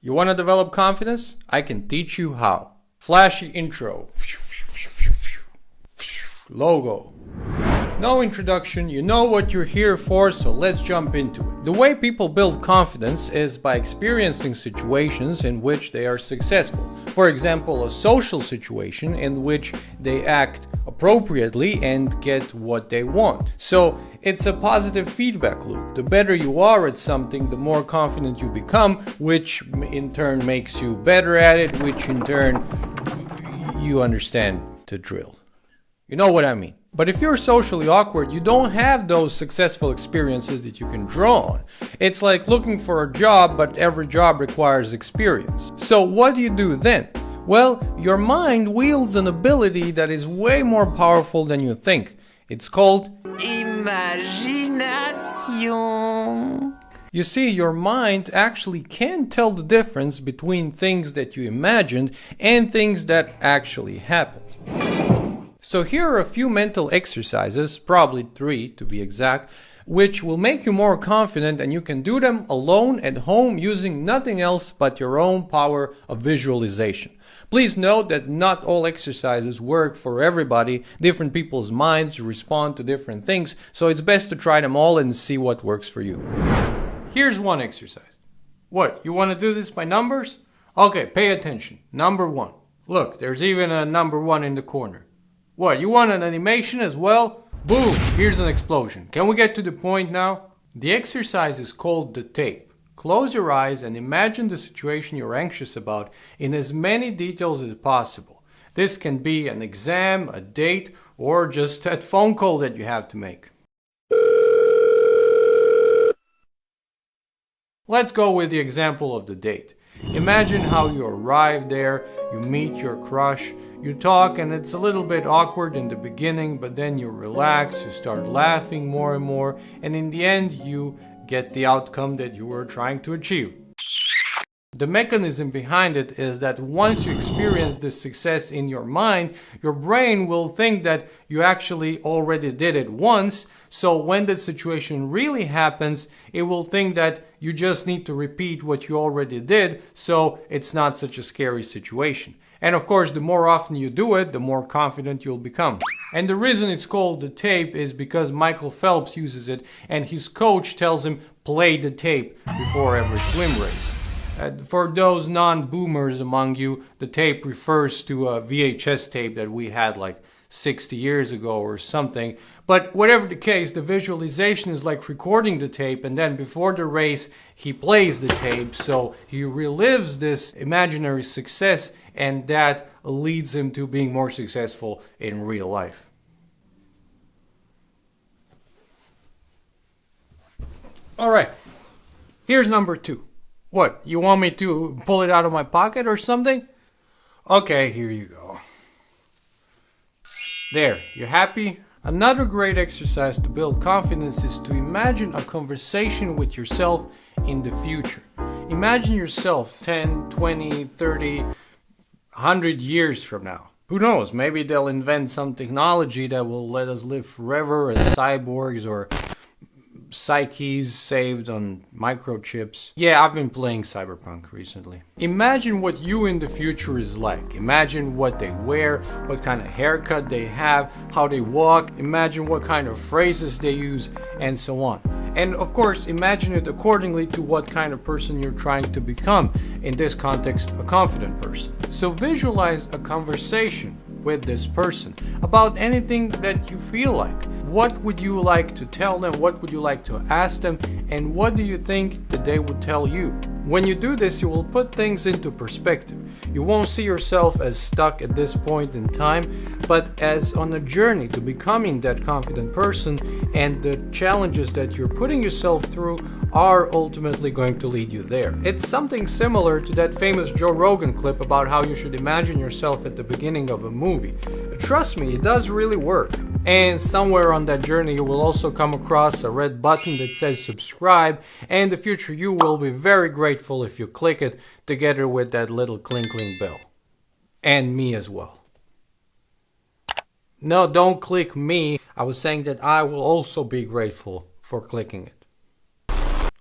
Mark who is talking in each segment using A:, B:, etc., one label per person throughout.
A: You want to develop confidence? I can teach you how. Flashy intro. Logo. No introduction, you know what you're here for, so let's jump into it. The way people build confidence is by experiencing situations in which they are successful. For example, a social situation in which they act appropriately and get what they want. So it's a positive feedback loop. The better you are at something, the more confident you become, which in turn makes you better at it, which in turn you understand the drill. You know what I mean. But if you're socially awkward, you don't have those successful experiences that you can draw on. It's like looking for a job, but every job requires experience. So what do you do then? Well, your mind wields an ability that is way more powerful than you think. It's called imagination. You see, your mind actually can tell the difference between things that you imagined and things that actually happened. So here are a few mental exercises, probably 3 to be exact, which will make you more confident, and you can do them alone at home using nothing else but your own power of visualization. Please note that not all exercises work for everybody. Different people's minds respond to different things, so it's best to try them all and see what works for you. Here's one exercise. What, you want to do this by numbers? Okay, pay attention. Number 1. Look, there's even a number 1 in the corner. What, you want an animation as well? Boom, here's an explosion. Can we get to the point now? The exercise is called the tape. Close your eyes and imagine the situation you're anxious about in as many details as possible. This can be an exam, a date, or just that phone call that you have to make. Let's go with the example of the date. Imagine how you arrive there, you meet your crush, you talk, and it's a little bit awkward in the beginning, but then you relax, you start laughing more and more, and in the end you get the outcome that you were trying to achieve. The mechanism behind it is that once you experience this success in your mind, your brain will think that you actually already did it once, so when the situation really happens, it will think that you just need to repeat what you already did, so it's not such a scary situation. And of course, the more often you do it, the more confident you'll become. And the reason it's called the tape is because Michael Phelps uses it and his coach tells him, play the tape before every swim race. For those non-boomers among you, the tape refers to a VHS tape that we had like 60 years ago or something. But whatever the case, the visualization is like recording the tape, and then before the race, he plays the tape, so he relives this imaginary success, and that leads him to being more successful in real life. Alright, here's number 2. What, you want me to pull it out of my pocket or something? Okay, here you go. There, you happy? Another great exercise to build confidence is to imagine a conversation with yourself in the future. Imagine yourself 10, 20, 30, 100 years from now. Who knows, maybe they'll invent some technology that will let us live forever as cyborgs or psyches saved on microchips. Yeah, I've been playing Cyberpunk recently. Imagine what you in the future is like. Imagine what they wear, what kind of haircut they have, how they walk. Imagine what kind of phrases they use, and so on. And of course, imagine it accordingly to what kind of person you're trying to become. In this context, a confident person. So visualize a conversation with this person about anything that you feel like. What would you like to tell them? What would you like to ask them? And what do you think that they would tell you? When you do this, you will put things into perspective. You won't see yourself as stuck at this point in time, but as on a journey to becoming that confident person, and the challenges that you're putting yourself through are ultimately going to lead you there. It's something similar to that famous Joe Rogan clip about how you should imagine yourself at the beginning of a movie. Trust me, it does really work. And somewhere on that journey you will also come across a red button that says subscribe, and in the future you will be very grateful if you click it together with that little clinking bell. And me as well. No, don't click me. I was saying that I will also be grateful for clicking it.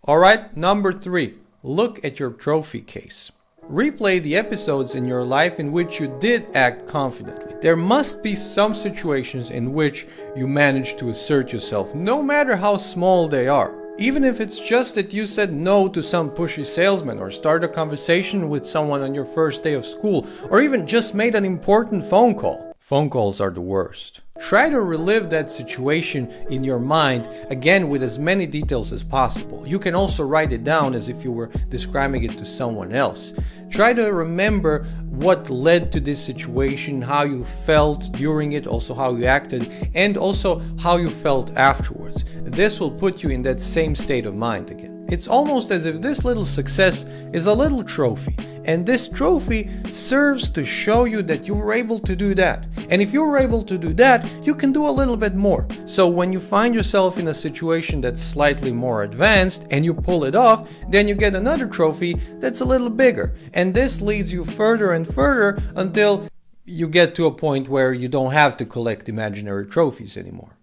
A: Alright, number 3. look at your trophy case. Replay the episodes in your life in which you did act confidently. There must be some situations in which you managed to assert yourself, no matter how small they are. Even if it's just that you said no to some pushy salesman, or start a conversation with someone on your first day of school, or even just made an important phone call. Phone calls are the worst. Try to relive that situation in your mind, again with as many details as possible. You can also write it down as if you were describing it to someone else. Try to remember what led to this situation, how you felt during it, also how you acted, and also how you felt afterwards. This will put you in that same state of mind again. It's almost as if this little success is a little trophy, and this trophy serves to show you that you were able to do that. And if you were able to do that, you can do a little bit more. So when you find yourself in a situation that's slightly more advanced and you pull it off, then you get another trophy that's a little bigger. And this leads you further and further until you get to a point where you don't have to collect imaginary trophies anymore.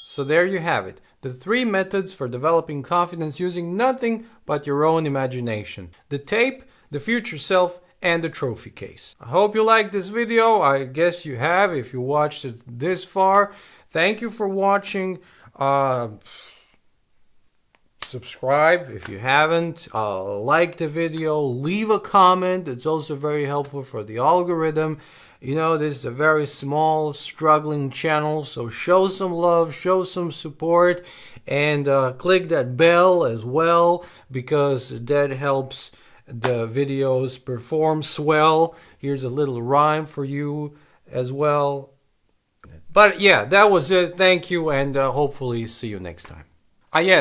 A: So there you have it. The 3 methods for developing confidence using nothing but your own imagination. The tape, the future self, and the trophy case. I hope you liked this video. I guess you have if you watched it this far. Thank you for watching. Subscribe if you haven't. Like the video. Leave a comment. It's also very helpful for the algorithm. You know, this is a very small, struggling channel, so show some love, show some support, and click that bell as well, because that helps the videos perform swell. Here's a little rhyme for you as well. But yeah, that was it. Thank you, and hopefully see you next time.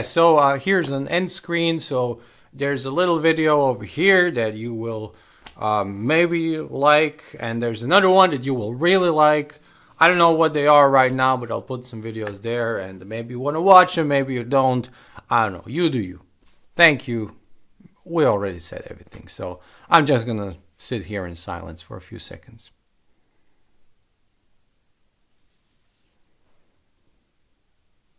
A: So here's an end screen. So there's a little video over here that you will maybe like, and there's another one that you will really like. I don't know what they are right now, but I'll put some videos there, and maybe you want to watch them, maybe you don't. I don't know. You do you. Thank you. We already said everything, so I'm just gonna sit here in silence for a few seconds.